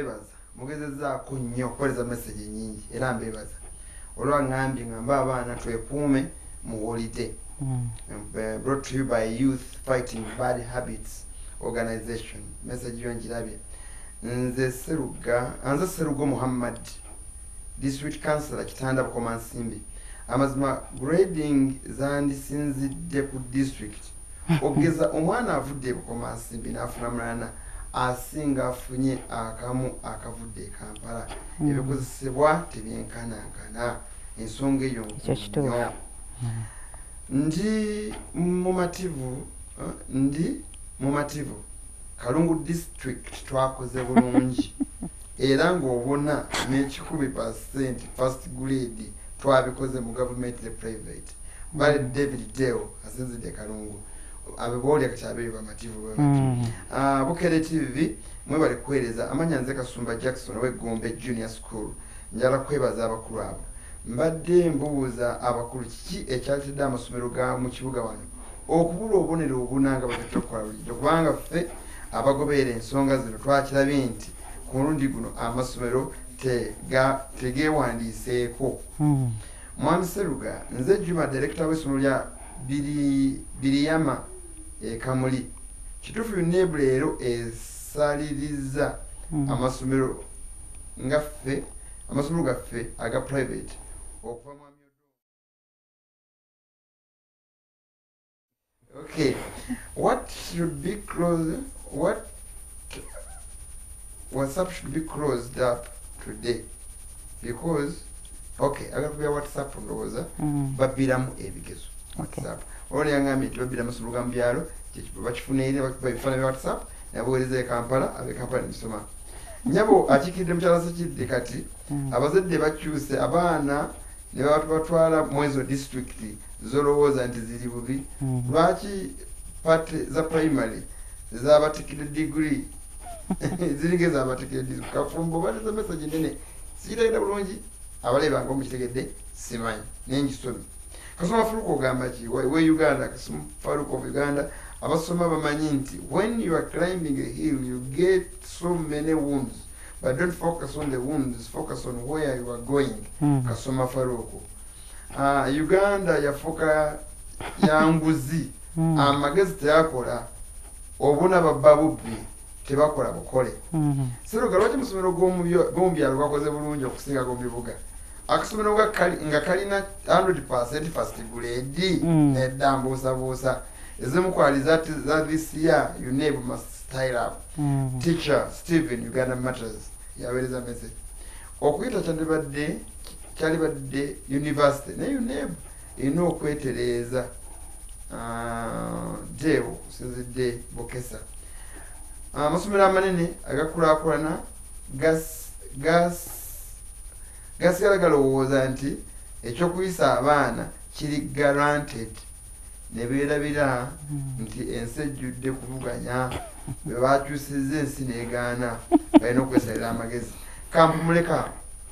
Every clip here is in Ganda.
mbebaza mugezezaako nnyo okukoleza message nyingi era mbebaza olwangambye ngamba abaana twekuume mu holiday. Brought to you by Youth Fighting Bad Habits Organization. Message yongirabye. Nze Serugo Muhammad, District Councillor Kitanda Bukoma Nsimbi. Amazima grading zandisinzidde ku district. Ogeza omwana avudde Bukoma Nsimbi n'afuna mulana asinga afunye akamu akavudde Kampala. Ebikozesebwa tebyenkanankana. Ensonga eyo nnyo. Ndi mumativu Kalungu district twakoze bulungi era ng'obona ne100% first grade twabikoze mu government ne private. Bale David Deo asinzidde Kalungu abebole akachabe bamativu Bukere TV mwe bali kwereza amanya nze Kasumba Jackson w'Egombe Junior School njala kwebaza abakulu abo. Mbadde mbuuza abakulu kiki ekyalitedde amasomero ga mu kibuga wano okubula obubonero obunanga bakatokola bulijjo kubanga ffe abagoberera ensonga zino twakirabye nti ku mulundi guno amasomero tegeewandiiseeko. Mwami Seruga nze Juma director w'essomero lya Biriyama Kamuli kituufu UNEB leero esaliriza amasomero ngaffe amasomero gaffe aga private. Okay, what should be closed? WhatsApp should be closed up today because I got to be WhatsApp from Rosa, but biramu ebigezo. WhatsApp. Only yangami to be the Muslim Biaro, but by WhatsApp, never is a Kampala, a Kampala in Soma. Nyabo achiki demchalasi dekati abazadde bakyuse abaana ne batwala mwezo district zolowooza nti ziri bubi lwaki pate za primary zabatikira degree zirigeza abatikira degree kafumbo baliza message nene sirayira bulungi abaleba ngo mukitegedde simanyi nengisomi kasoma Faruko gamba ki we Uganda kasoma Faruko of Uganda abasoma bamanyi nti when you are climbing a hill you get so many wounds but don't focus on the wounds, focus on where you are going. Kasoma Faruko Uganda yafoka yanguzi amagezi teyakola obuna bababubbi tebakola bukole. Seruga lwaki musomero g'omubyalo gwakoze bulungi okusinga g'omubibuga akasomero nga kalina 100% first grade nedda mbuusabuusa ezimukwaliza za this year UNEB must style up. Teacher Stephen Uganda Matters yaweereza message okuyita kyalibadde university ne UNEB erina okwetereeza Deo sinzidde Bokesa amasomero amanene agakulaakulana gasigala galowooza nti ekyokuyisa abaana kiri guaranteed ne beerabira nti ensi ejjudde kuvuganya bwe bakyusizza ensi n'egaana balina okwesalira amagezi. Kampumuleka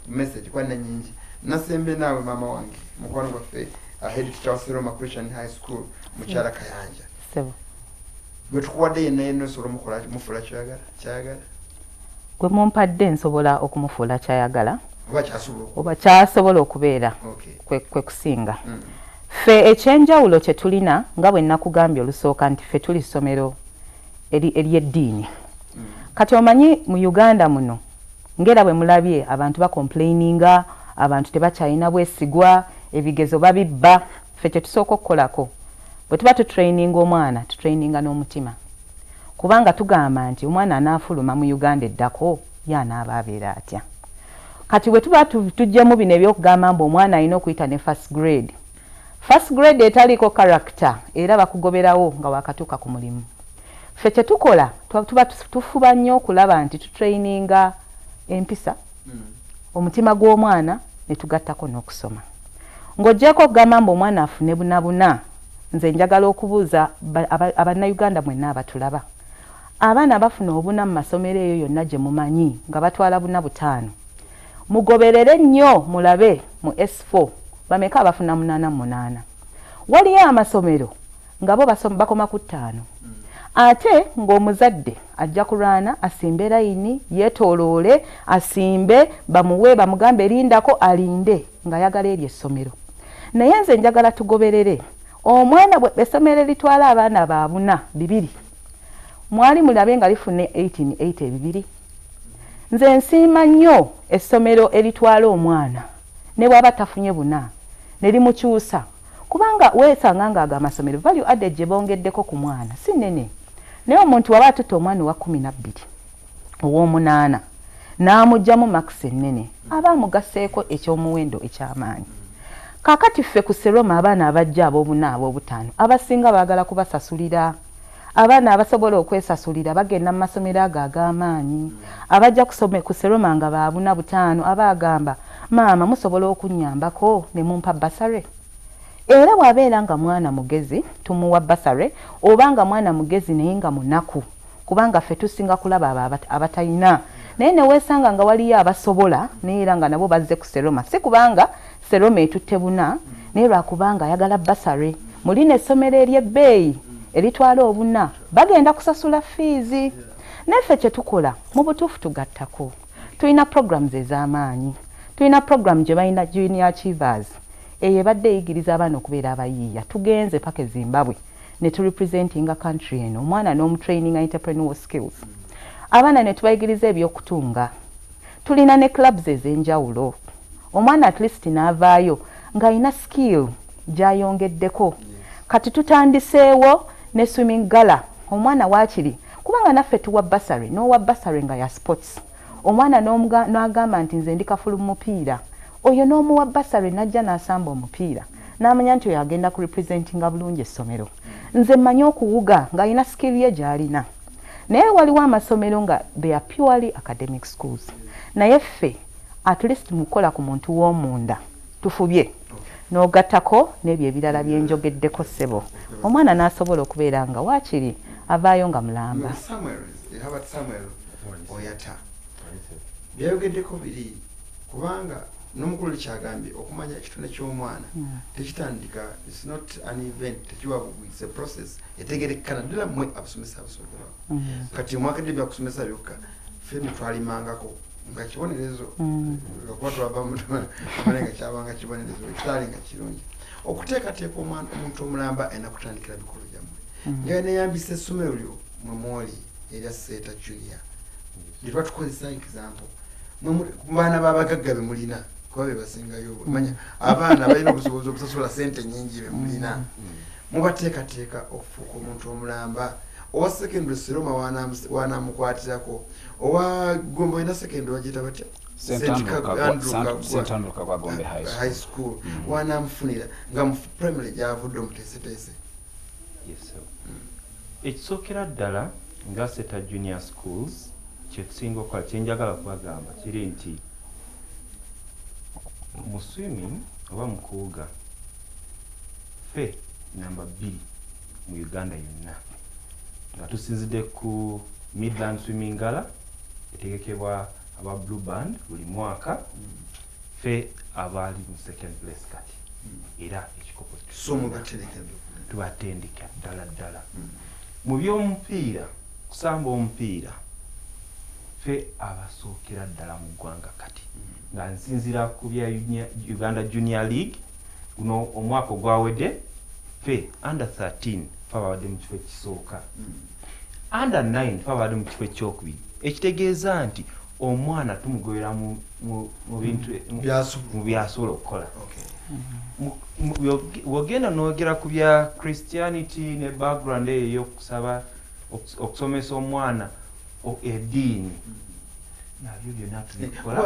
message kwanna nyingi nasembe naawe maama wange mukwano gwaffe head teacher wa Seroma Christian High School mukyala Kayanja gwe tukuwadde yenna osobola mufuula kyayagala gwe mumpadde nsobola okumufuula kyayagala oba kyasobola okubeera kwe kusinga. Ffe ekyenjawulo kye tulina nga bwe nakugambye olusooka nti ffe tuli ssomero ery'eddiini. Kati omanyi mu Uganda muno ngera bwe mulabye abantu bakomplaininga abantu tebakyalina bwesigwa ebigezo babibba. Ffe kye tusooka okukolako bwe tuba tutraininga omwana tutraininga n'omutima kubanga tugamba nti omwana anaafuluma mu Uganda eddako y'anaaba abeera atya. Kati bwe tuba tujjemu bino ebyokugamba mbu omwana alina okuyita ne first grade etaliko character era bakugoberawo nga wakatuuka ku mulimu. Ffe kye tukola tuba tufuba nnyo okulaba nti tutraininga empisa omutima gw'omwana ne tugattako n'okusoma. Ng'oggyeko okugamba mbu omwana afune bunabuna nze njagala okubuuza abannayuganda mwenna abatulaba abaana bafuna obuna mu masomero eyo yonna gye mumanyi nga batwala buna 5 mugoberere nnyo mulabe mu S4 bameka abafuna 88. Waliyo amasomero nga bo bakoma ku 5 ate ng'omuzadde ajja kulwana asimbe layini yeetooloole asimbe bamuwe bamugambe erindako alinde ng'ayagala eri essomero. Naye nze njagala tugoberere omwana bwe essomero litwala abaana baabuna 2 mwali mulabe nga lifune 18 ebibiri. Nze nsiima nnyo essomero eritwala omwana ne bw'aba tafunye buna ne limukyusa kubanga weesanga ng'ago amasomero value added gye bongeddeko ku mwana si nnene. Naye omuntu waba atutte omwana wa 12 ow'omunaana n'amugyamu makisi ennene aba amugaseeko ekyomuwendo eky'amaanyi. Kaakati ffe ku Seroma abaana abajja ab'obuna ab'obutaano abasinga baagala kubasasulira. Abaana abasobola okwesasulira bagenda mu masomero ago ag'amaanyi. Abajja ku Seroma nga baabuna butaano abaagamba maama musobola okunnyambako ne mumpa basare. Era bw'abeera nga mwana mugezi tumuwa basare oba nga mwana mugezi naye nga munaku kubanga ffe tusinga kulaba abatalina. Naye ne weesanga nga waliyo abasobola naye era nga nabo bazze ku Seroma si kubanga Seroma etutte buna naye lwakubanga ayagala basare. Mulina essomero ery'ebbeeyi eritwala obuna bagenda kusasula fiizi. Naffe kye tukola mu butuufu tugattako. Tulina programs ez'amaanyi. Tulina program gye balina Junior Achievers eyo ebadde eyigiriza abaana okubeera abayiiya. Tugenze paka Zimbabwe ne turepresentinga country eno omwana n'omutraining entrepreneurial skills. Abaana ne tubayigiriza ebyokutunga. Tulina ne clubs ez'enjawulo. Omwana at least n'avaayo ng'alina skill gy'ayongeddeko. Kati tutandiseewo ne swimming gala omwana waakiri kubanga naffe tuwa basare n'owa basare nga ya sports. Omwana n'agamba nti nze ndi kafulu mu mupiira. Oyo n'omuwa basare n'ajja n'asamba omupiira n'amanya nti oyo agenda ku representinga bulungi essomero. Nze mmanyi okuwuga ng'alina skill ye gy'alina. Naye waliwo amasomero nga they are purely academic schools. Naye ffe at least mukola ku muntu w'omunda tufubye n'ogattako n'ebyo ebirala byenjogeddeko ssebo. Omwana n'asobola okubeera nga waakiri avaayo nga mulamba. Byayogeddeko biri kubanga n'omukulu kyagambye okumanya ekitone ky'omwana tekitandika it's not an event tekiwa it's a process etegerekana ddala mmwe abasomesa abasoberako. Kati omwaka ddebya kusomesa byokka ffe twalimangako nga kibonerezo gakuba twava amale nga kyabanga kibonerezo ekitali nga kirungi okuteekateeka omuntu omulamba ayina kutandikira bikolo gyammwe nga neyambisa essomero lyo mwe mwoli erya Seeta Junior lye tukozesa example baana b'abagagga be mulina kuba be basingayo manya abaana balina obusobozi okusasula ssente nnyingi be mulina mubateekateeka okufuuka omuntu omulamba. Owa secondary Seroma wanamukwatirako owa Gombe olina secondary wagiyita batya St. Andrew Kagwagombe High School wanamufunira nga mu primary gyavudde omuteeseteese. Ekisookera ddala nga Seeta Junior Schools kyetusinga okukola kyenjagala kubagamba kiri nti mu swimming oba mu kuwuga ffe namba 2 mu Uganda yonna nga tusinzidde ku Midland Swimming Gala etegekebwa aba Blue Band buli mwaka ffe abaali mu second place kati era ekikopo tubatendeka ddala mu by'omupiira kusamba omupiira ffe abasookera ddala mu ggwanga kati nga nsinzira ku bya Uganda Junior League guno omwaka ogwawedde ffe under 13 ffe abadde mu kifo ekisooka under 9 ffe abadde mu kifo ekyokubiri ekitegeeza nti omwana tumugobera mu bintu mu byasobola okukola. Wogenda n'ogera ku bya Christianity ne background eyo y'okusaba okusomesa omwana eddiini nabyo byonna tubikola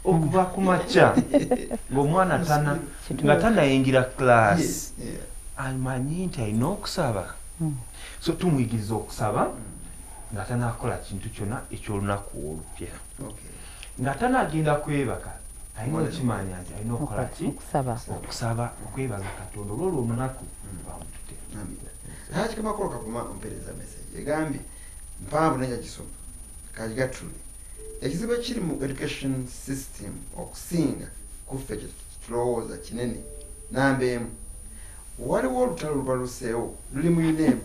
okuva ku makya ng'omwana nga tanayingira class amanyi nti alina okusaba so tumuyigiriza okusaba nga tanakola kintu kyonna ekyolunaku olupya nga tanagenda kwebaka alina okimanya nti alina okukola ki okusaba okwebaza Katonda olwolwo olunaku bamutute. Haji kama kwa kakuma mpereza message egambye mpamvu nenya gisoma kajigatuli ekizibu kiri mu education system okusinga kuffe tulowooza kinene nambemu waliwo olutalo lubaluseewo luli mu UNEB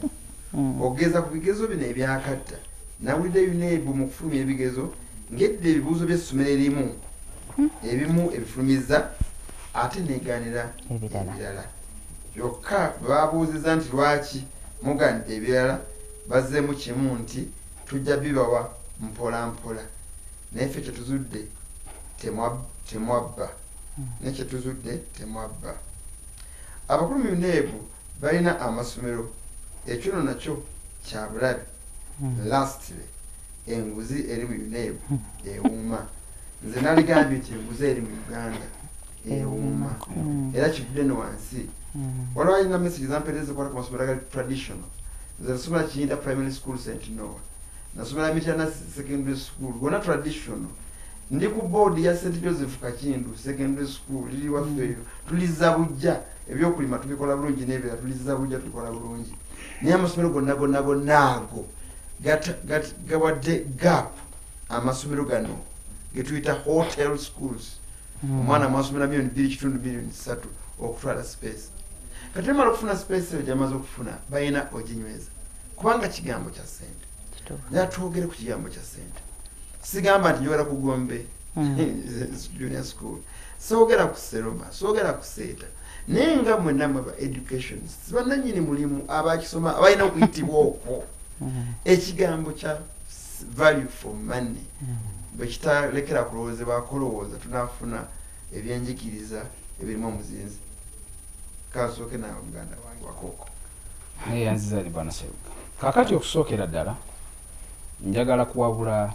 ogeza ku bigezo bino ebyakatta nawulidde UNEB mu kufulumya ebigezo ngedde ebibuuzo by'essomero erimu ebimu ebifulumiza ate neegaanira ebirala byokka babuuziza nti lwaki mugaanidde ebirala bazzeemu kimu nti tujja bibawa mpolampola naye ffe kyetuzudde temwabba naye kyetuzudde temwabba abakulu mu UNEB balina amasomero ekyono nakyo kya bulabe lastly enguzi eri mu UNEB ewuuma nze naligambye nti enguzi eri mu Uganda ewuuma era kivudde ne wansi waliwo alina message zampeereza kwata ku masomero agali traditional nze nasomera Kiyinda primary school St. Noah nasomera Mityana secondary school gonna traditional ndi ku board ya St. Joseph Kakindu secondary school liri waffe eyo tuliza bujja ebyokulima tubikola bulungi n'ebirala tuliza bujja tukola bulungi naye amasomero gonna ago gawadde gap amasomero gano getuyita hotel schools omwana mwasomera milioni 3 okutwala space kati mala okufuna space eyo gyamaze okufuna balina oginyweza kubanga kigambo kya ssente naye twogere ku kigambo kya ssente sigamba nti njogera ku Gombe junior school soogera ku Seroma soogera ku Seeta naye nga mwenna mwe ba educationists bannannyini mulimu abakisoma abalina okuyitibwa okwo ekigambo kya value for money bwe kitalekera kulowoozebwa kolowooza tunafuna ebyenjigiriza ebirimu omuzinzi kasooke nawe muganda wange wakooko naye yanziza ni bwana Seruga kakati okusookera ddala njagala kuwabula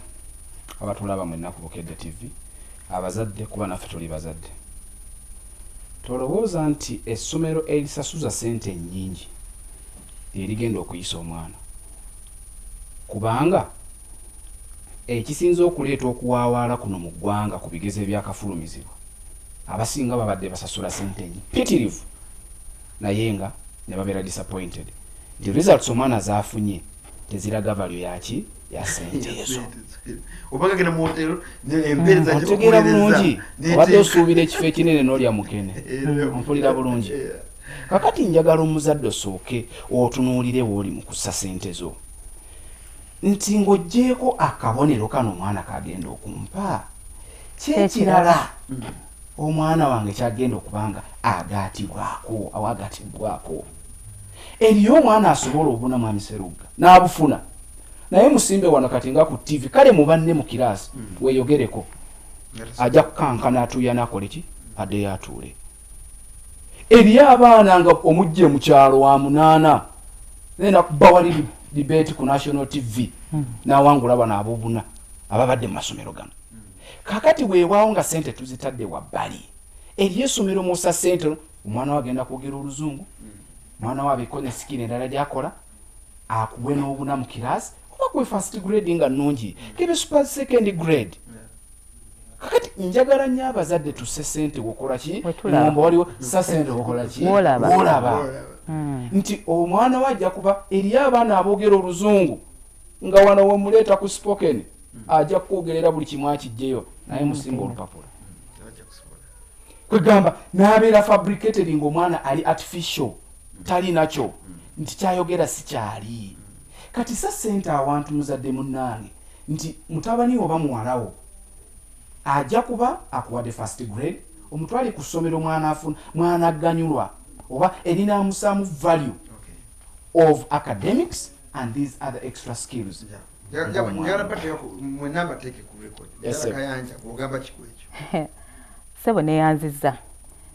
abatulaba mwenna ku Bukedde TV abazadde kuba naffe tuli bazadde tolowooza nti essomero erisasuza ssente nnyingi erigenda okuyisa omwana kubanga ekisinza okuleeta okuwaawaala kuno mu ggwanga ku bigezo ebyakafulumizibwa abasinga babadde basasula ssente nnyingi pitirivu naye nga ne babeera disappointed nti results omwana zaafunye teziraga value yaki ya ssente ezo obagagenda mu hotelo empeereza otegeera bulungi obadde osuubira ekifo ekinene n'olya mukene ompulira bulungi kakati njagala omuzadde osooke otunuulire wooli mu kussa ssente zo nti ng'oggyeko akabonero kano omwana kagenda okumpa kyekirala omwana wange kyagenda okubanga agaatibwako awagaatibwako eriyo omwana asobola obuna mwami Seruga n'abufuna naye musimbe wano kati nga ku TV kale mubanne mu kiraasi weeyogereko ajja kukankana atuuya n'akole ki addeyo atuule eriyo abaana nga omujje mu kyalo wa 8 naye nakuba wali debate ku national TV n'awangula bano abobuna ababadde mu masomero gano kakati weewaawo nga ssente tuzitadde wabbali eriyo essomero musa ssente omwana we agenda kwogera oluzungu mwana we abiko ne sikini endala gyakola akuwe n'obuna mu kiraasi oba kwe first grade nga nnungi kebe super second grade kakati njagala nnyo abazadde tusse ssente wokola ki ngomba waliwo sa ssente wokola ki wolaba nti omwana we ajja kuba eriyo abaana aboogera oluzungu nga wano wemuleeta ku spoken ajja kwogerera buli kimu akijjeyo naye musimba olupapula kwegamba n'abeera fabricated ng'omwana ali artificial tali nakyo nti kyayogera si kyali kati sa ssente awantu muzadde munnange nti mutabani oba muwalawo ajja kuba akuwadde first grade omutwale ku ssomero mwana afuna mwana agganyulwa oba erinaamusaamu value of academics and these other extra skills sebo neyanziza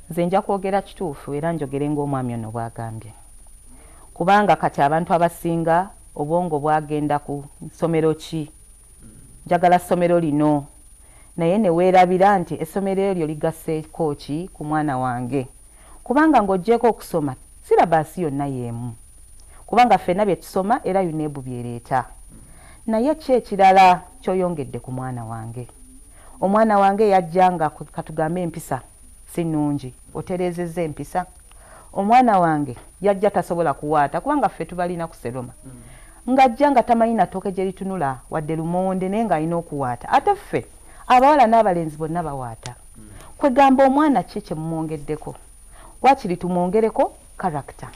nze nja kwogera kituufu era njogere ng'omwami ono bwagambye kubanga kati abantu abasinga obwongo bwagenda ku ssomero ki njagala ssomero lino naye ne weerabira nti essomero eryo ligasseeko ki ku mwana wange kubanga ng'oggyeko okusoma sirabaasi yonna y'emu kubanga ffenna bye tusoma era UNEB byereeta naye ki ekirala ky'oyongedde ku mwana wange omwana wange yajjanga katugambe empisa si nnungi otereezezza empisa omwana wange yajja tasobola kuwaata kubanga ffe tubalina ku Seroma ng'ajja nga tamanyi natooke gye litunula wadde lumonde naye ng'alina okuwaata ate ffe abawala n'abalenzi bonna bawaata kwegamba omwana ki kye mumwongeddeko wakiri tumwongereko character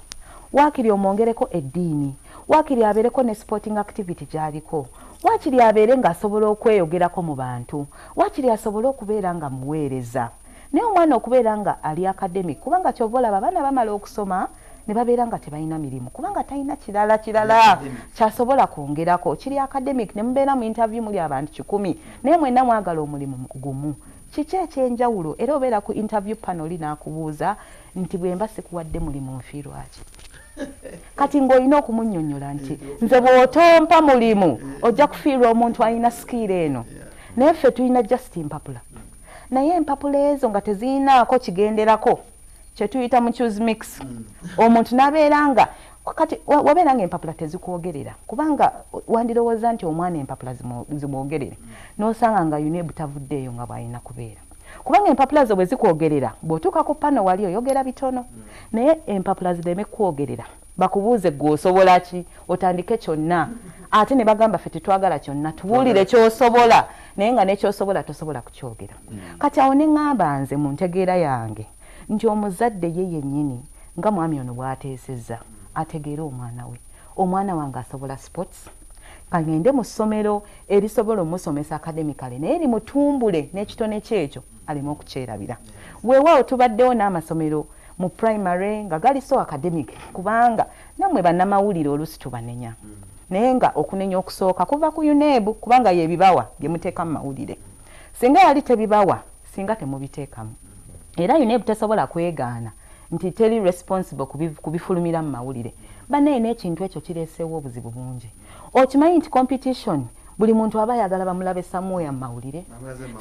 wakiri omwongereko eddiini wakiri abeereko ne sporting activity gy'aliko wakiri abeere ng'asobola okweyogerako mu bantu wakiri asobola okubeera nga muweereza naye omwana okubeera nga ali academic kubanga kyova olaba abaana bamala okusoma ne babeera nga tebalina mirimu kubanga talina kirala kyasobola kwongerako kiri academic ne mubeera mu interview muli abantu 100 naye mwenna mwagala omulimu gumu kiki ekyenjawulo era obeera ku interview panel n'akubuuza nti bwemba sikuwadde mulimu nfiirwaki kati ng'olina okumunnyonnyola nti nze bw'otompa mulimu ojja kufiirwa omuntu alina skill eno naye ffe tulina just empapula naye empapula ezo nga tezirinaako kigenderako kye tuyita mu choose mix omuntu n'abeera nga kati wabeera nga empapula tezikwogerera kubanga wandirowooza nti omwana empapula zimwogerere n'osanga nga UNEB tavuddeeyo nga bw'alina kubeera kubanga empapula zo bwe zikwogerera bw'otuuka ku pano wali oyogera bitono naye empapula zireme kwogerera bakubuuze gwe osobola ki otandike kyonna ate ne bagamba ffe tetwagala kyonna tubuulire ky'osobola naye nga n'ekyosobola tosobola kukyogera kati awo ne ŋŋamba nze mu ntegeera yange nti omuzadde ye yennyini nga mwami ono bw'ateesezza ategeere omwana wange asobola sports kagende mu ssomero erisobola omusomesa academically naye limutumbule n'ekitone kyekyo aleme okukyerabira weewaawo tubaddewo n'amasomero mu primary nga gali so academic kubanga nammwe bannamawulire oluusi tubanenya naye nga okunenya okusooka kuva ku UNEB kubanga yebibawa bye muteeka mu mawulire singa yali tebibawa singa temubiteekamu era UNEB tesobola kwegaana nti teri responsible kubifulumira mu mawulire bannaye n'ekintu ekyo kireeseewo obuzibu bungi okimanyi nti competition buli muntu aba ayagala bamulabe samuya mu mawulire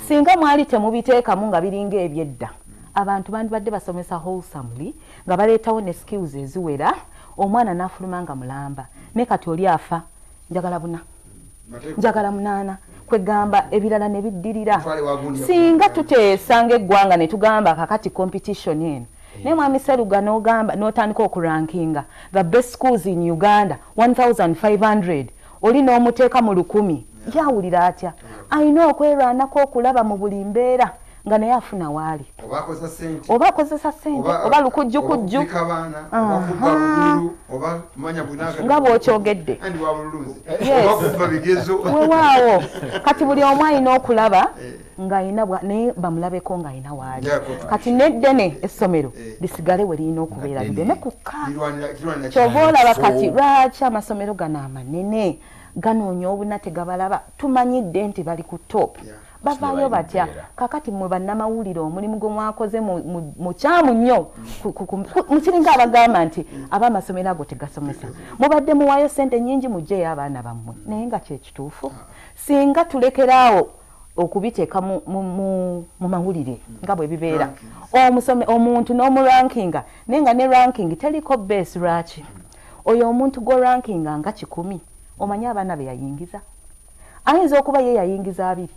singa mwali temubiteekamu nga biringa ebyedda abantu bandibadde basomesa wholesomely nga baleetawo ne skills eziwera omwana n'afuluma nga mulamba ne kati oli afa njagala 8 kwegamba ebirala ne biddirira singa tuteesa ng'eggwanga ne tugamba kakati competition eno naye mwami Seruga n'ogamba n'otandika okurankinga the best schools in Uganda 1500 oli n'omuteeka mu 1000 yawulira atya alina okwerwanako okulaba mu buli mbeera nga naye afuna waali oba akozesa ssente oba lukujjukujju nga bw'okyogedde wewaawo kati buli omu alina okulaba ng'alina naye bamulabeko ng'alina waali kati n'eddene essomero lisigale we lirina okubeera lireme kukka kyova olaba kati lwaki amasomero gano amanene ganoonya obuna tegabalaba tumanyidde nti bali ku top bavaayo batya kakati mwe bannamawulire omulimu gwe mwakoze mukyamu nnyo mukiringa abagamba nti ab'amasomero ago tegasomesa mubadde muwaayo ssente nnyingi mugyeyo abaana bammwe naye nga kyekituufu singa tulekeraawo okubiteeka mu mawulire nga bwe bibeera omuntu n'omurankinga naye nga ne ranking teriko base lwaki oyo omuntu g'orankinga nga 100 omanyi abaana be yayingiza ayinza okuba ye yayingiza 2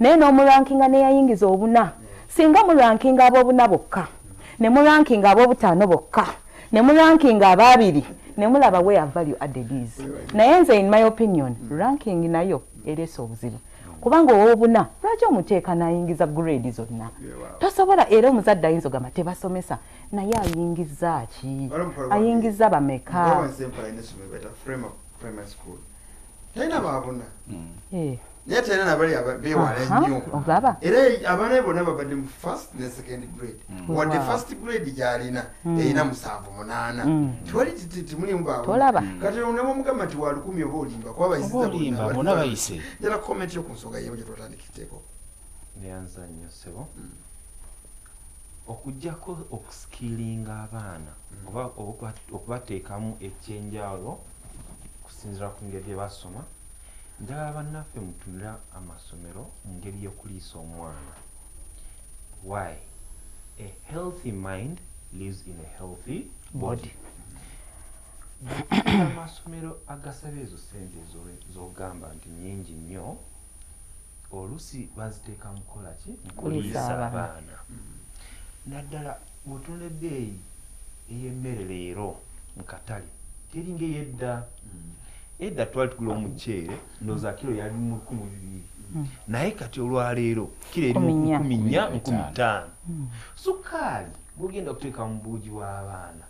naye n'omurankinga ne yayingiza 4 singa murankinga ab'obuna bokka ne murankinga ab'obutaano bokka ne murankinga aba2 ne mulaba where value added is naye nze in my opinion ranking nayo ereesa obuzibu kubanga ow'obuna lwaki omuteeka n'ayingiza grade zonna tosobola era omuzadde ayinza ogamba tebasomesa naye ayingiza ki ayingiza bameka talina baabuna naye talina nabali beewala nnyo era abaana bonna babadde mu first ne second grade wadde first grade gyalina erina 7-8 tiwali timulimu baabwe kati onemu omugamba nti wa 10 oba olimba kuba bayisiza bonna bayise njala komenti yo ku nsonga yewe gye twatandikiteeko neyanza nnyo ssebo okugjako okusikiringa abaana oba okubateekamu ekyenjawulo kusinziira ku ngeri gye basoma njagala bannaffe mutunula amasomero mu ngeri y'okuliisa omwana why a healthy mind lives in a healthy body amasomero agasaba ezo ssente z'ogamba nti nnyingi nnyo oluusi baziteeka mukola ki mukuliisa abaana naddala bw'otunula ebbeeyi ey'emmere leero mu katale teringa ey'edda edda twali tugula omuceere ndowooza kiro yali mu 200 naye kati olwaleero kiro eri mu 14,15 sukaali gwogenda okuteeka mu buugi w'abaana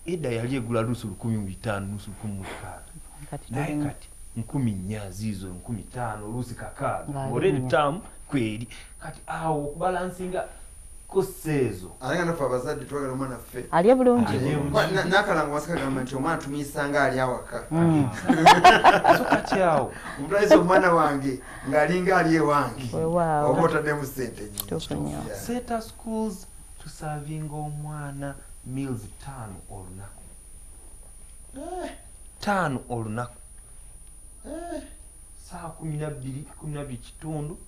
edda yali egula lusu 1500 lusu 16 naye kati 10,400 zizo 1500 lusi kakaaga already tam kweri kati awo okubalansinga kosezo alanga nafa abazadde twagala omwana ffe aliye bulungi nakalanga wasikagamba nti omwana tumuyisanga ali awaka so kati awo omutwalisa omwana wange ng'alinga ali ewange oba otaddemu ssente nyingi. Center schools tusavinga omwana meals 5 olunaku 5 olunaku saa 12 kitundu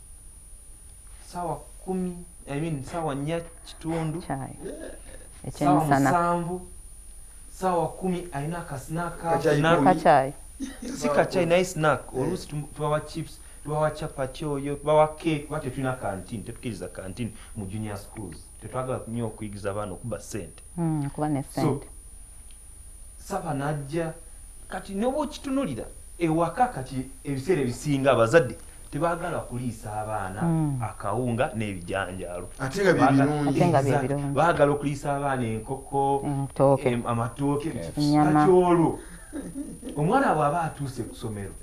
sawa 10 sawa 4 kitundu sawa 7 sawa 10 aina akasinaka kachai sika chai nice snack olusi tubawa chips tubawa chapati oyo tubawa cake bate tuna canteen tetukiriza canteen mu junior schools tetwagala kunyo okuyigiza abaana okuba sente kuba ne sente saba najja kati nobo kitunulira ewaka kati ebiseera bisinga abazadde tebagala kuliisa abaana akawunga n'ebijanjaalo atenga bibirungi bagala okuliisa abaana enkoko amatooke nyama omwana bw'aba atuuse ku ssomero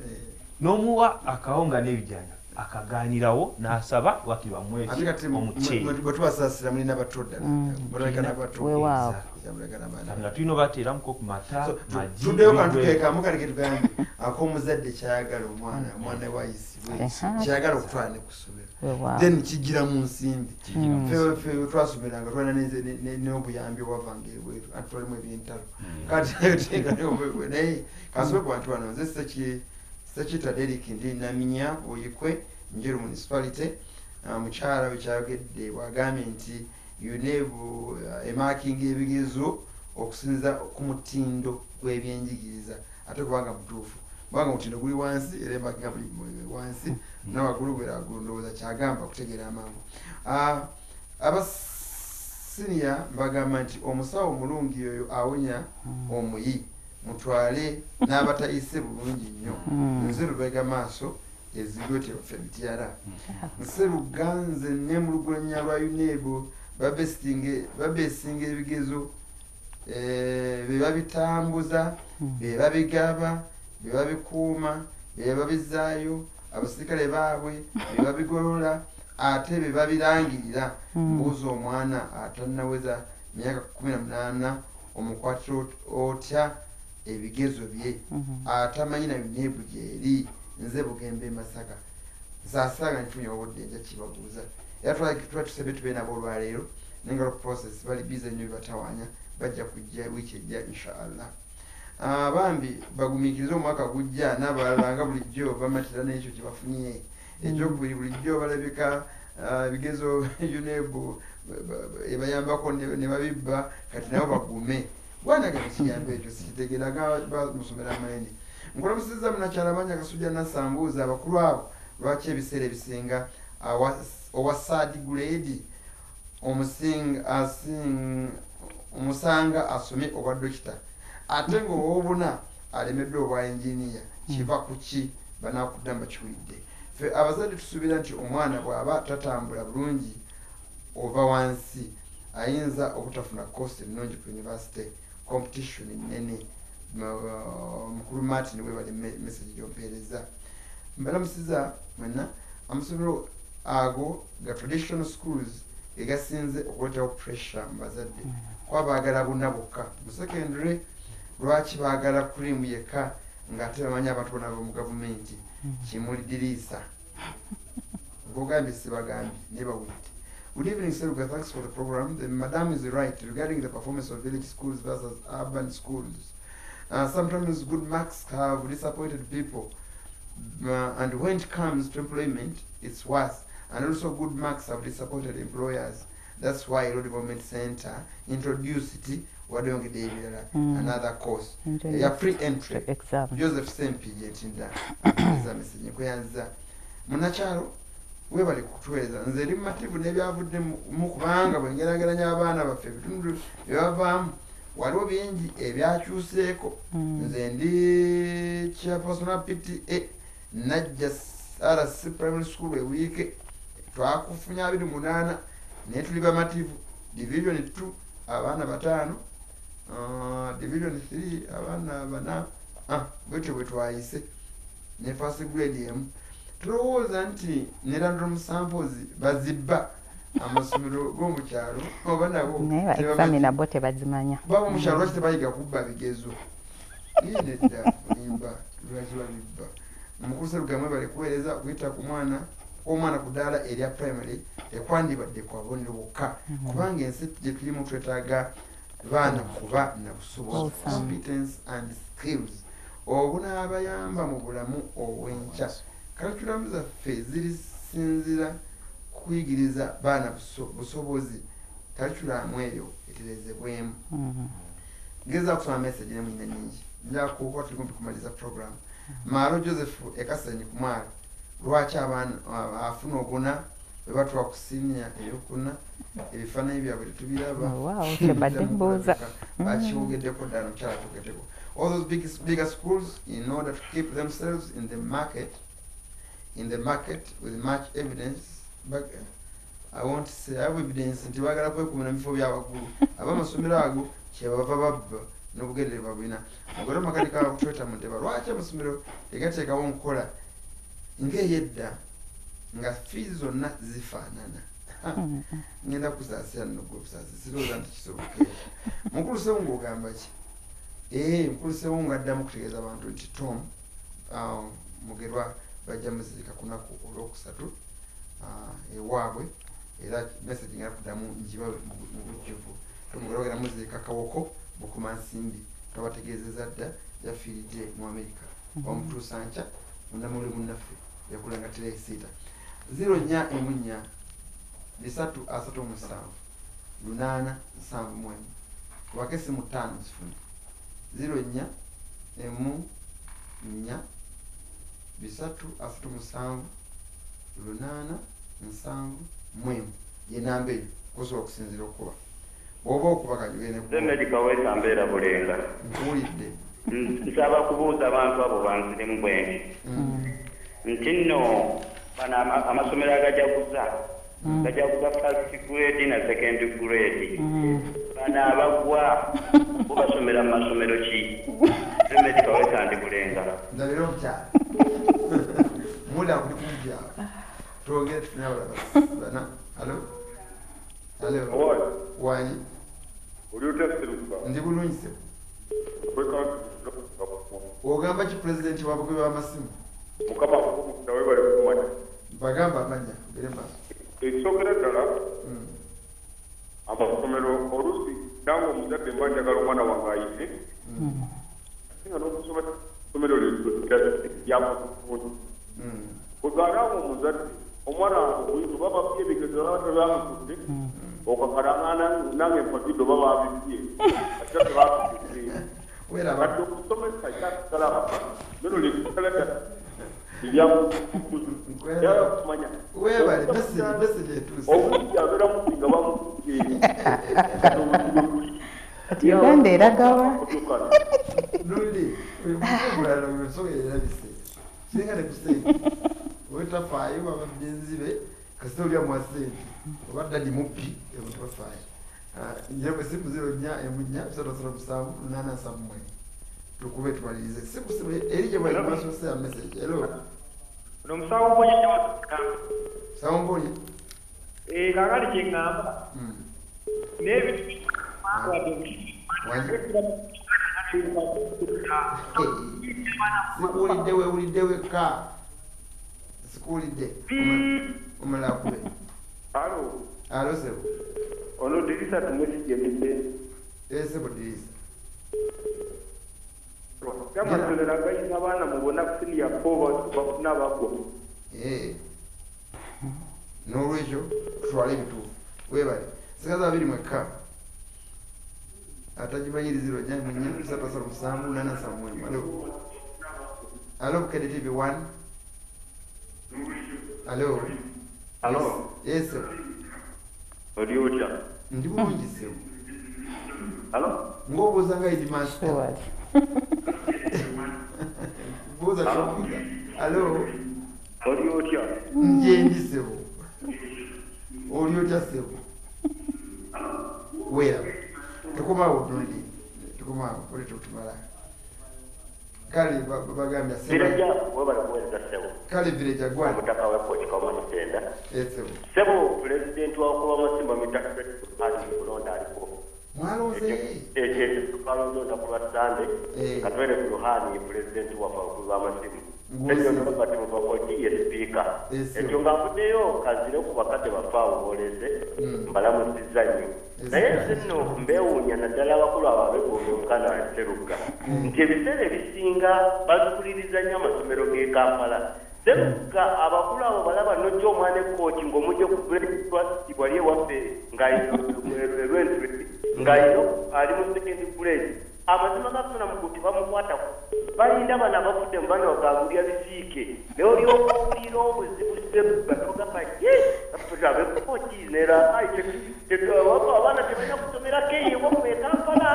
n'omuwa akawunga n'ebijanja akaganirawo n'asaba wakiri bamweki omuceeri bwetubasaasira mulina bato ddala balabika nabato nga tulina obateeramuko ku mata tuddeyo kantukeekamu kale ketugambe ak'omuzadde kyayagala omwana wayisibwe kyayagala okutwala ne ku ssomero then kigira mu nsimbi ffe twasomeranga twalina n'obuyambi obwavanga ebweru anti twalimu ebyentalo kati naye kasobe ku bantu bano nze Sekita Derek ndi naminya oyikwe Njeru municipality mukyala we kyayogedde bwagambye nti yunebu emakinga ebigezo okusinza ku mutindo gw'ebyenjigiriza ate kubanga mutuufu kubanga mutindo guli wansi era emakinga buli wansi n'awaggulu bweragulu ndowooza kyagamba kutegeera amangu abasiniya mbagamba nti omusawo omulungi oyo awonya omuyi mutwale n'abatayise bulungi nnyo nze Lubega maaso ezigote baffe mitiara nse Luganze ne mu lugolanya lwa UNEB babesinga ebigezo be babitambuza be babigaba be babikuuma be babizaayo abasirikale baabwe be babigolola ate be babirangirira mbuuza omwana atannaweza myaka 18 omukwatiro otya ebigezo bye atamanyi na UNEB gyeri nze Bugembe Masaka nsaasaga nfunye obudde nja kibabuuza era twatusebe tube nabo olwaleero nengalo process bali bize nnyo batawaanya bajja kujja wiiki ejja inshallah bambi bagumiikiriza omwaka gujja n'abalala nga bulijjo bamatira n'ekyo kye bafunye ekyokubiri bulijjo balabika ebigezo UNEB ebayambako ne babibba kati nabo bagume bwanaga ekiyambo ekyo sikitegeeraga bamusomera amaini nkulamusiza munakyala Manya Kasujja Nasambuuza abakulu abo lwaki ebiseera ebisinga owa third grade omusanga asomye obwa dokita ate ng'owobuna alemeddwe obwa enjiniya kiva ku ki banakuddamu bakiwulidde ffe abazadde tusuubira nti omwana bw'aba tatambula bulungi ova wansi ayinza obutafuna kosi ennungi ku university competition nene mukulu Martin we bali message gyompeereza mbalamusiza mwenna amasomero ago ga traditional schools egasinze okuleetawo pressure mu bazadde kuba baagala bonna bokka mu secondary lwaki baagala kulimu yekka ng'ate bamanyi abantu bona mu gavumenti kimulidiriisa ngogambye sibagambye ne bawulidde. Good evening, Seruga. Thanks for the program. The madam is right regarding the performance of village schools versus urban schools. Sometimes good marks have disappointed people, and when it comes to employment, it's worse. And also good marks have disappointed employers. That's why Road Development Center introduced it. Another course. A free entry. Exam. Joseph Sempi yetinda. Message kweyanza. Munachalo we bali kutweza nze limativu nebyavudde mu kubanga bwengeraganya abaana baffe bitundu byavaamu waliwo bingi ebyakyuseeko nze ndi chairperson PTA najja RC primary school ewiike twakufunya 28 naye tuli bamativu division 2 abaana 5 division 3 abaana bana bwetyo bwe twayise ne first grade emu tulowooza nti ne random samples bazibba amasomero g'omukyalo oba nabo examina bo tebazimanya baba mukyalo lwaki tebayiga kubba bigezo nedda limba lwaki babibba omukulu Serugamwe bali kuweereza okuyita ku mwana omwana ku ddaala erya primary ekwandibadde kwa bonnero bokka kubanga ensi gye tulimu twetaaga baana kuba na busobozi competence and skills obunaabayamba mu bulamu obw'enkya curriculum zaffe zirisinzira kuyigiriza baana busobozi curriculum eyo eterezebwemu ngeza kusoma message ne mwine nyingi njakuba tuli kumpi kumaliza program Maaro Joseph Ekasenyi kumwala lwaki abaana afuna obuna bwe batwa ku senior eyokuna ebifaananyi byabwe tetubiraba kyebadde mbuuza bakiwogeddeko ddala nokyala tugeteko all those bigger schools in order to keep themselves in the market with much evidence but I want to say I have evidence nti bagala kwekumira mifo byabagulu abamasomero ago kyebava babba n'obugendere babwina ogora makanika kutweta mu nteba lwaki amasomero tegateekawo nkola ng'eyedda nga fees zonna zifaanana ngenda kusaasira nno gwe busaasi sirowooza nti kisoboke mukulu Sewungu ogamba ki mukulu Sewungu addamu kutegeeza abantu nti Tom Mugerwa bajja muzirika kunaku olwokusatu ewaabwe era message ngenda kuddamu njibawe mu bujjuvu Mugerwa ogenda muzirika Kawoko Bukumansimbi twabategeezeza dda yafiiridde mu Amerika bamutuusa nkya munnamuli munnaffe yakulanga telesita 0 bisatu asatu musanvu 8 nsanvu mwemu wakesi mu 5 sifuni 0 bisatu asatu musanvu 8 nsanvu mwemu ye namba eyo kusobola okusinzira okuba oba okuba kajugene Medical wetambeera bulenga nkuwulidde nsaba kubuuza abantu abo banziremu bwengi nti nno bano amasomero agajaguza first grade na second grade bano abagwa bubasomera mu masomero ki Medical wetandi bulenga ndabira omukyala muli akuli kumujjala twogere tufune abalaba bana alo wanyi ndi bulungi se ogamba ki pulezidenti wabukubi b'amasimu bagamba amanya ogere maaso ekisokera ddala amasomero oluusi nanga omuzadde mba njagala omwana wange ayite nga n'okusomero lyamuzungu bwegaalawo omuzadde omwana obuyinza oba babye ebigezo baba tebamutudde okakalangana nange empagidde oba babibye ate tebakutudde kati okusomesa kyakusalaba bino likusala ddala webale message etuuse obuti abeera muti nga bamutudde Uganda eragawa luli bulala bwesogerera bise kiringa nekusente wetafaayo ababyenzi be kasita olya mwasente oba ddadi mubbi ebutafaayo njebe siku 0 tukube tumalirize siku eri gye bali masosea message hello nomusawo mbonye sawo mbonye kakali kyeŋŋamba n'ebintu sikuwulidde wewulidde wekka sikuwulidde omala kube alo sebo ono dirisa tumwesigedde sebo dirisa amasomero agayina abaana mubona kusiniya bafuna bagwa n'olwekyo tutwale ebituufu webale sikazi 2 mwekka atagimanyiri 0 alo Bukedde TV 1 alo yes oli otya ndi bulungi sebo ng'obuuza nga idi master buuza kyobuuza alo oli otya nje ndi sebo oli otya sebo wera tekomawo tundi koma uli tutumala kali bagambya vileja wabala kuweza sebo kali vileja gwa mutaka wepo chikoma nitenda sebo sebo president wa kuwa masimba mitaka hadi kulonda aliko mwaloze kalonda kwa sande katwele kuruhani president wa kuwa masimba Ejo ndo bati mubakoti ye speaker. Ejo ngafudeyo kazire ku bakate bafawo boleze mbala mu sizanyo. Naye sino mbewunya nadala bakulu ababe ku nkana seruka. Nti ebisere bisinga bazukuliriza nnyo amasomero ge Kampala. Seruka abakulu abo balaba nojo omwana coach ng'omujje ku breakfast waliye waffe ng'ayino ng'ayino ali mu second grade. Amazima gafuna mukuti bamukwata balinda bana bafudde mbana okagulya bisiike leo lyokawulira obuzibu gatoga ye afuzabe kokinera ayiteko abana tebanya kusomera keyiwo mu Kampala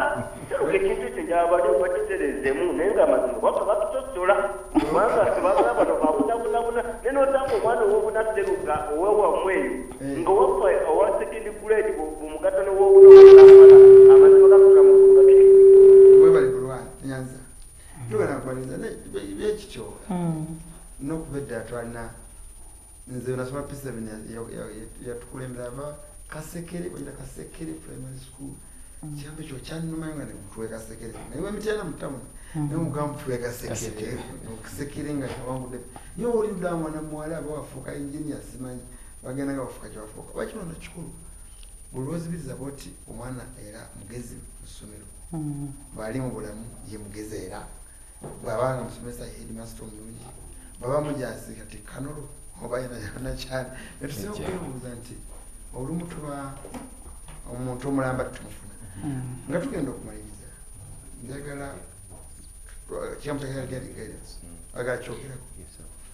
ekintu ekyo njabadde bakiterezemu naye nga amazima baka bakitosola kubanga tebagala bano babudabudabuna neno otanga omwana ow'obunaseruga owewamweyo nga wafa owa second grade bumugatano w'obunaseruga amazima gafuna mukuga bali kulwana nyanza tugana kwaliza byekityo nokubedda twalina nze nasoma P7 yatukulembera aba Kasekere oyina Kasekere primary school kyambe kyo kyanuma nga nemutwe Kasekere naye mitiana mutamu naye mugamutwe Kasekere Kasekere nga tawangude yo oli mdamu na mwala abafuka engineer simanyi bagenda bafuka kyafuka bakino kikulu bulwozi biza boti omwana era mugezi musomero bali mu bulamu ye mugezi era bwabanga musomesa headmaster omulungi baba mujazi kati kanolo obayina na cyane etusiba okubuuza nti olumu tuba omuntu omulamba tumufuna nga tugenda okumaliriza njagala kyamutakira guidance agala kyogerako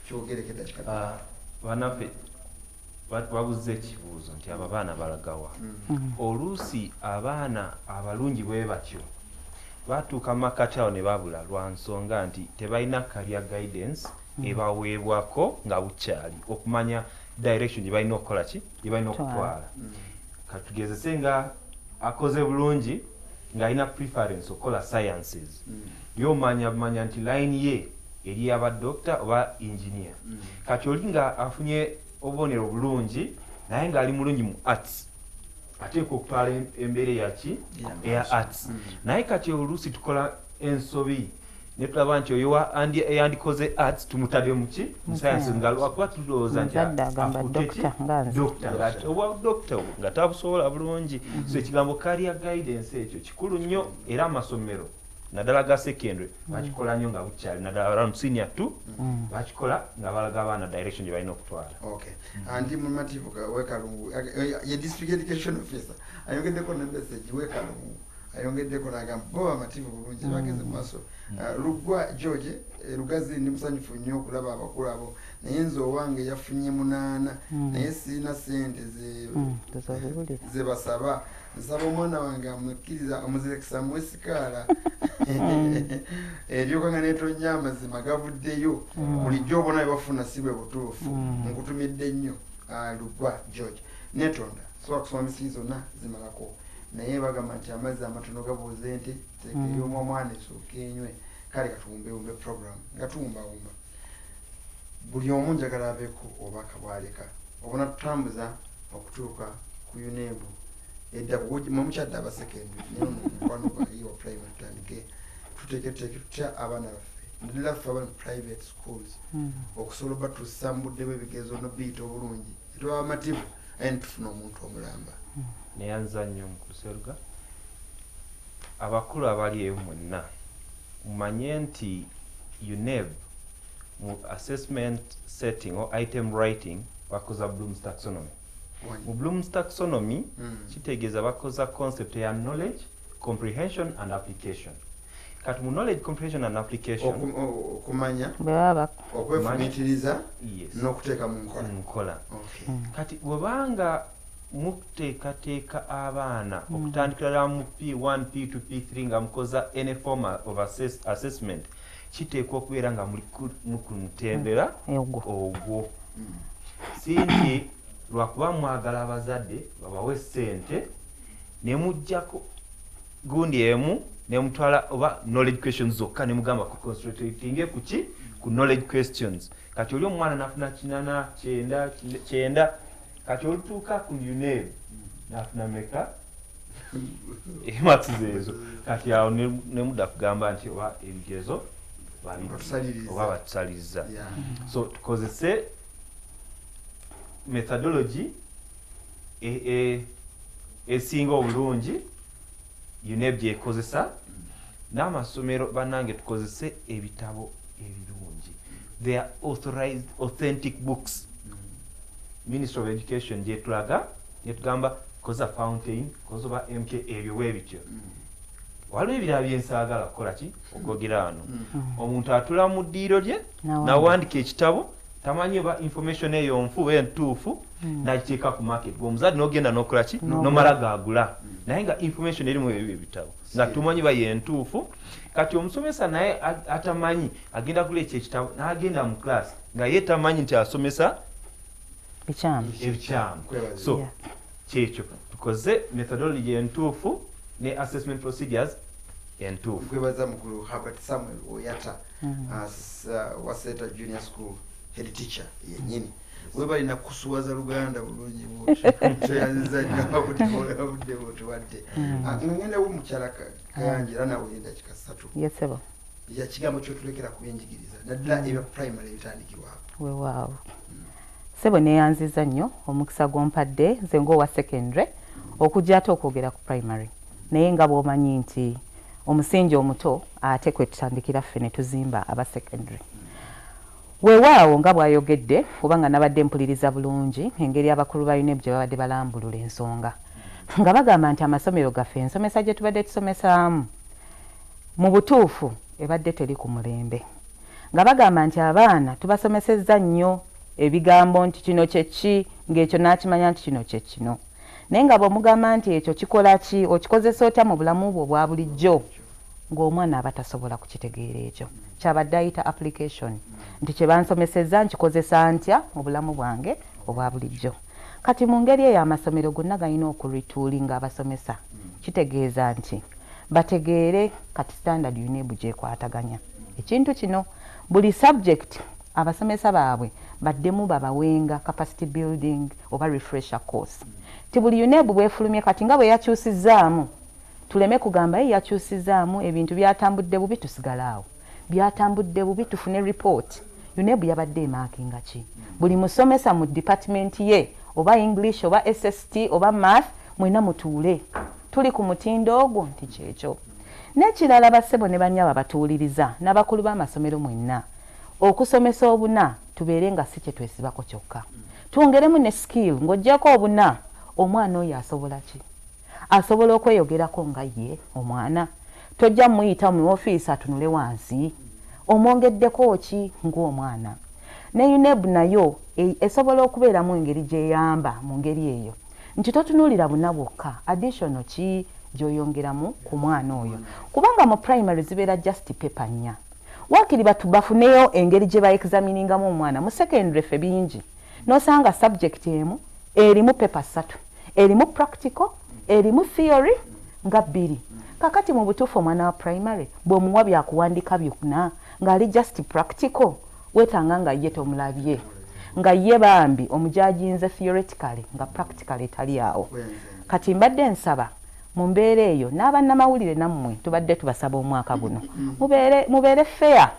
kyogerekedda kikata banaffe babuze ekibuuzo nti abo abaana balagawa oluusi abaana abalungi bwe batyo batuuka makatawo ne babula lwa nsonga nti tebalina career guidance ebaweebwako nga bukyali okumanya direction gye balina okukola ki gye balina okutwala katugezese nga akoze bulungi ng'alina preference okukola sciences yomanya nti line ye eri aba doctor oba engineer kati oli nga afunye obubonero bulungi naye ng'ali mulungi mu arts ateekwa okutwala embeera yaki eya arts naye kati oluusi tukola ensobi ne tulaba nti oyo eyandikoze arts tumutadde muki mu sciences nga lwakuba tulowooza nti oba doctor nga tabusobola bulungi so ekigambo career guidance ekyo kikulu nnyo era amasomero naddala ga secondary bakikola nnyo nga bukyali naddala around senior 2 bakikola nga balaga abaana direction gye balina okutwala andi mumativu wekalungu ye district education officer ayongeddeko ne message wekalungu ayongeddeko nagamba bo amativu bulungi bageze mu maaso Lugwa George Lugazi ndi musanyufu nnyo okulaba abakulu abo naye nze owange yafunye 8 naye sirina sente ze basaba nsaba omwana wange amukkiriza omuzirekisa mwesikaala eryokanga netonya amazima gavuddeyo bulijjo obona bafuna si bwe butuufu nkutumidde nnyo Lugwa George netonda so kusoma misiri zonna zimalako naye bagamba nti amazzi amatono gabuuze nti tekeyo omwana esooka enywe kale katuwumbe program nga tuwumbawumba buli omu njagala abeeko obubaka bwaleka obona tutambuza okutuuka ku UNEB edda mukyadde abasekendary naye mukwano gwayiwa primary tandike tuteeketeke tutya abaana baffe naddala ffe abali mu private schools okusobola obatuusa mu budde bw'ebigezo nobiyita obulungi etubaba amativu aye netufuna omuntu omulamba neyanza nnyo mukuseruga abakulu abali eyo mwenna mumanye nti UNEB mu assessment setting or item writing bakoza Bloom's taxonomy mu Bloom's taxonomy kitegeeza bakoza concept ya knowledge comprehension and application kati mu knowledge comprehension and application okumanya okwefumitiriza n'okuteeka mu nkola kati bwebanga muteekateeka abaana okutandikira mu P1 P2 P3 nga mukoza any form of assessment kiteekwa okubeera nga mukunutembera ogwo sinti lwakuba mwagala abazadde babawe ssente ne mujjako gundi emu ne mutwala oba knowledge questions zokka ne mugamba ku concentrating kuki ku knowledge questions kati oli omwana nafuna 89 kati olutuuka ku UNEB nafuna meka ematzezo kati awo ne mudda kugamba nti oba ebigezo oba batusaliriza so tukozese methodology esinga obulungi UNEB gyekozesa n'amasomero bannange tukozese ebitabo ebirungi they are authorized authentic books Ministry of Education gyetulaga netugamba koza fountain koza ba MK ebyo webityo waliwo ebirala byensaagala kukola ki okogera wano omuntu atula mu ddiiro lye nawandika ekitabo tamanyi oba information eyo nfu entuufu nakiteeka ku market omuzadde n'ogenda n'okola ki nomala gaagula naye nga information eri mu ebyo ebitabo nga tumanyi ba yentuufu kati omusomesa naye atamanyi agenda kula ekitabo n'agenda mu class nga ye tamanyi nti asomesa ebikyamu so kyekyo tukoze methodology entuufu ne assessment procedures entuufu kwebaza mukulu Herbert Samuel Oyata Waseta Junior School head teacher yenyini webali na kusuwaza Luganda bulungi bwoti yanza nyabude bwoti wadde ngenda wo mukyalaka kayanjira nawe yenda kikasatu yesebo ya kigambo kyo tulekera kubenjigiriza naddala eba primary bitandikirwa wow sebo neyanziza nnyo omukisa gwompadde nze ng'owa secondary okujja ate okwogera ku primary naye nga bw'omanyi nti omusingi omuto ate kwe tutandikira ffe ne tuzimba aba secondary weewaawo nga bw'ayogedde oba nga nabadde mpuliriza bulungi engeri abakulu ba UNEB gye babadde balambulula ensonga nga bagamba nti amasomero gaffe ensomesa gye tubadde tusomesaamu mu butuufu ebadde teri ku mulembe nga bagamba nti abaana tubasomesezza nnyo ebigambo nti kino kyeki ng'ekyo n'akimanya nti kino kyekino naye nga bw'omugamba nti ekyo kikola ki okikozesa otya mu bulamu bwo obwa bulijjo ng'omwana aba tasobola kukitegeera ekyo kyabadde ayita application nti kye bansomesezza nkikozesa ntya mu bulamu bwange obwa bulijjo kati mu ngeri eyo amasomero gonna galina okulituulinga abasomesa kitegeeza nti bategeere kati standard UNEB gyekwataganya ekintu kino buli subject abasomesa baabwe baddemu babawenga capacity building oba refresher course ti buli UNEB bwefulumye kati nga bwe yakyusizaamu tuleme kugamba ye yakyusizaamu ebintu byatambudde bubi tusigalaawo byatambudde bubi tufune report UNEB yabadde emaakinga ki buli musomesa mu department ye oba English oba SST oba math mwena mutuule tuli ku mutindo ogwo nti kyekyo n'ekirala bassebo ne banyaba batuuliriza n'abakulu b'amasomero mwenna okusomesa obuna tubeere nga si kye twesibako kyokka twongeremu ne skill ng'oggyako obuna omwana oyo asobola ki asobola okweyogerako nga ye omwana tojja muyita mu ofiisi atunule wansi omwongeddeko ki ng'omwana ne UNEB nayo esobola okubeeramu engeri gyeyamba mu ngeri eyo nti totunuulira buna bwokka additional ki gy'oyongeramu ku mwana oyo kubanga mu primary zibeera just paper nnya wakiri bafuneyo engeri gye baexaminingamu omwana mu secondary fe bingi n'osanga subject emu erimu paper 3 erimu practical erimu theory nga 2 kakati mu butuufu omwana wa primary bw'omuwa byakuwandika byonna ng'ali just practical wetanga nga ye tomulabye nga ye bambi omujajinze theoretically nga practically etali awo kati mbadde nsaba mu mbeera eyo n'abannamawulire nammwe tubadde tubasaba omwaka guno mubeere fair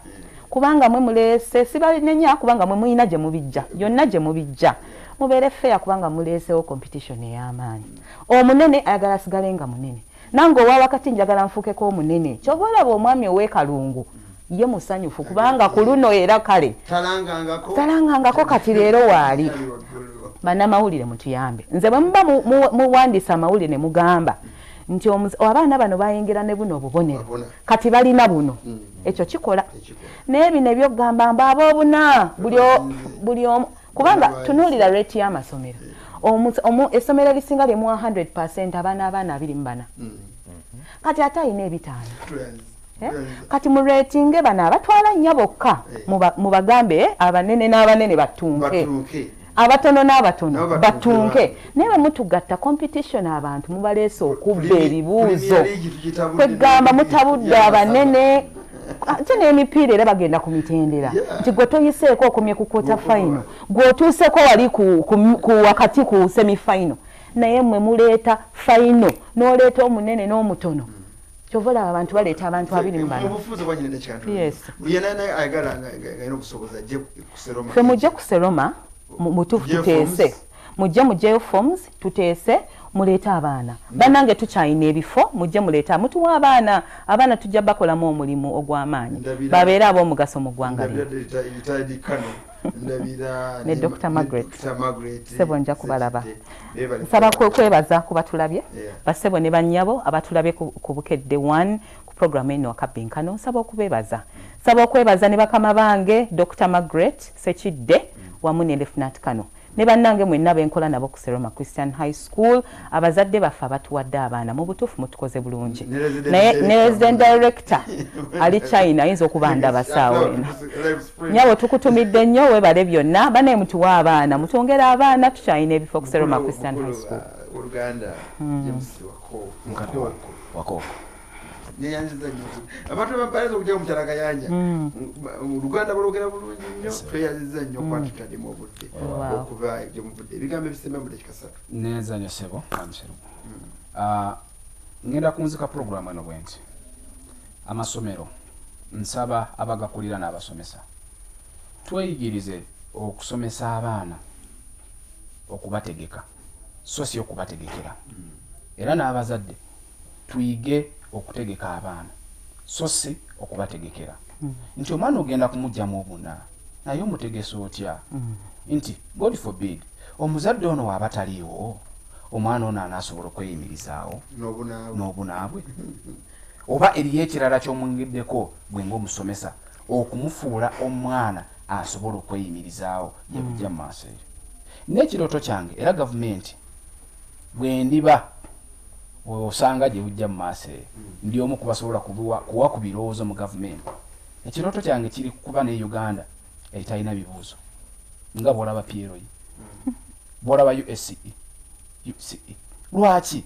kubanga mwe muleese sibanenya kubanga mwe muyina gye mubijja yonna gye mubijja mubeere fair kubanga muleesewo competition ey'amaanyi omunene ayagala asigale nga munene nange owa wakati njagala nfuukeko omunene kyova olaba omwami ow'ekalungu ye musanyufu kubanga ku luno era kale talangangako kati leero waali bannamawulire mutuyambe nze bwe muba muwandiisa amawulire ne mugamba nti abaana bano bayingira ne buno obubonero kati balina buno ekyo kikola naye bino ebyokugamba mba aboobuna buli omu kubanga tunuulira rate y'amasomero essomero erisinga limu 100% abaana 24 kati ate alina 5 kati mu rating bano abatwala nnya bokka mubagambe abanene n'abanene batunke abatono n'abatono batunke naye mutugatta competition abantu mubaleese okubba ebibuuzo kwegamba mutabudde abanene ate n'emipiira era bagenda ku mitendera nti gwe toyiseeko okomye ku quarter final gwe otuuseko wali ku wakati ku semi final naye mmwe muleeta final n'oleeta omunene n'omutono kyova olaba abantu baleeta abantu 20 ffe mujje ku Seroma mutuufu tuteese mujjeyo forms tuteese muleeta abaana bannange tukyayina ebifo mujje muleeta mutuwa abaana tujja bakolamu omulimu ogw'amaanyi babeere ab'omugaso mu ggwanga ne Dr. Margaret Sebo nja kubalaba nsaba kwebaza ku batulabye basebo ne bannyabo abatulabye ku Bukedde 1 ku programu eno akabinkano nsaba okwebaza ne bakama bange Dr. Margaret Sekidde wamu ne Lieutenant Kano ne bannange mwenna benkola nabo ku Seroma Christian High School abazadde baffe abatuwadde abaana mu butuufu mutukoze bulungi naye ne resident director ali China ayinza okubanda basaawo eno nyabo tukutumidde nnyo webale byonna banaye mutuwa abaana mutwongera abaana tukyayina ebifo ku Seroma Christian High School Uganda James wako neyanziza nnyo abantu babaleza okujja mu kyala kayanja Uganda balogera bulungi nnyo tweyanziza nnyo kwatutadde mu obudde okuva gye muvudde ebigambo ebisemba mu dakika 3 neza nnyo Sebo kamusero ngenda kunzika program eno bwenti amasomero nsaba abagakulira n'abasomesa tweyigirize okusomesa abaana okubategeka so si okubategekera era n'abazadde tuyige okutegeka abaana so si okubategekera nti omwana ogenda kumugyamu obuna naye omutegesa otya nti God forbid omuzadde ono waaba taliiwo omwana ono anaasobola okweyimirizaawo n'obunaabwe oba eriyo ekirala ky'omwongeddeko gwe ng'omusomesa okumufuula omwana asobola okweyimirizaawo ye bujja mu maaso eyo n'ekirooto kyange era gavumenti bwe ndiba osanga gye bujja mu maaso eyo ndi omu kubasobola kuwa ku birowoozo mu gavumenti ekirooto kyange kiri kuba ne Uganda etalina bibuuzo nga bw'olaba PLOE bw'olaba UCE lwaki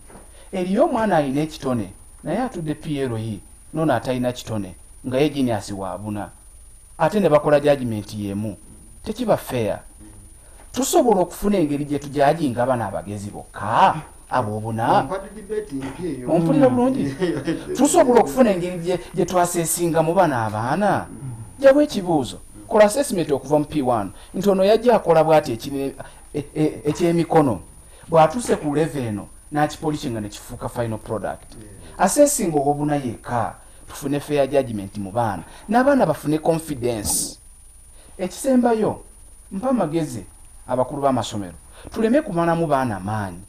eriyo omwana alina ekitone naye atudde PLOE nono atalina kitone nga ye genius waabuna ate ne bakola judgment yemu tekiba fair tusobola okufuna engeri gye tujajinga abana abagezi bokka abobuna ompulira bulungi tusobola okufuna engeri gye twasesinga mu bana abaana jabu ekibuuzo kola assessment okuva mu P1 nti ono yajja akola bw'ati ekyemikono bw'atuuse ku level eno n'akipolishinga ne kifuuka final product assessing obubuna yekka tufune fair judgment mu baana n'abaana bafune confidence ekisembayo mpa magezi abakulu b'amasomero tuleme kumana mu baana maanyi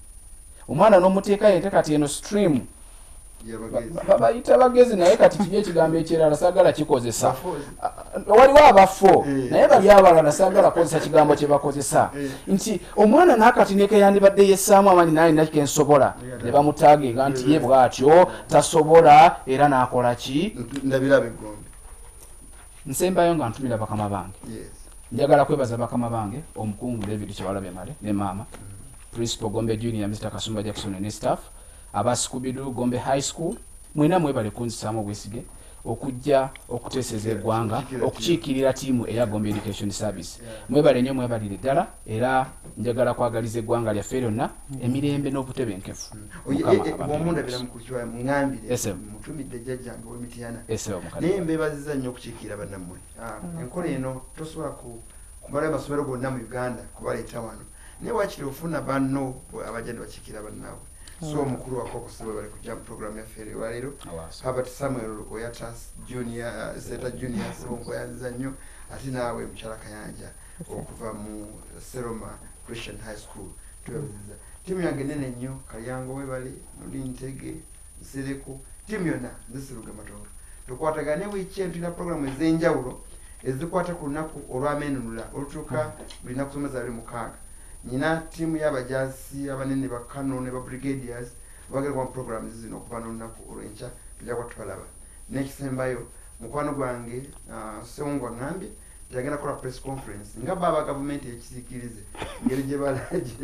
omwana n'omuteeka yente kati eno stream babayita bagezi naye kati kijye ekigambo ekirala sagala kikozesa waliwo abafo naye bali abalala sagala kozesa kigambo kye bakozesa nti omwana nakati neke yandibadde yessaamu amaanyi naye nakensobola ne bamutaaginga nti ye bw'atyo tasobola era n'akola ki ndabira begombe nsembayo nga ntumira bakama bange njagala kwebaza bakama bange omukungu David Kyewalabye Male ne maama Principal Gombe Junior Mr. Kasumba Jackson ne staff abasikubidu Gombe High School mwena mwebale kunzisaamu obwesige okujja okuteeseza eggwanga okukiikirira tiimu eya Gombe Education Service mwebale nnyo mwebalire ddala era njagala kwagaliza eggwanga lyaffe lyonna emirembe n'obutebenkefu omundabira mukukiwa mungambire mutumidde jjajjange w'Emityana naye mbeebaziza nnyo okukiikirira bannammwe enkola eno tosobola kumala amasomero gonna mu Uganda kubaleeta wano naye wakiri ofuna banno abajja ne bakiikirira bannaabwe so omukulu wako okusaba bali kujja mu programu yaffe leero Herbert Samuel Oyata Junior Seta Junior Sonko yanziza nnyo ate naawe mukyala Kayanja okuva mu Seroma Christian High School tubaziza timu yange nene nnyo Kalyango webali Nuli Ntege Nsereko timu yonna nzisiruga Matongo tukwatagane weekend tulina programu ez'enjawulo ezikwata ku lunaku olw'amenunula olutuuka buli naku someza bali mukaaga nyina timu y'abajasi abanene ba Kano ne ba Brigadiers bagera ku program zino okuva n'olunaku olw'enkya tujja kwatubalaba n'ekisembayo mukwano gwange Sewongo Ngambi yagenda kola press conference nga baba gavumenti ekisikirize ngeri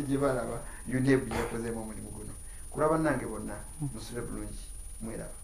gye balaba UNEP yakozeemu omulimu guno kulaba nange bonna musule bulungi mweraba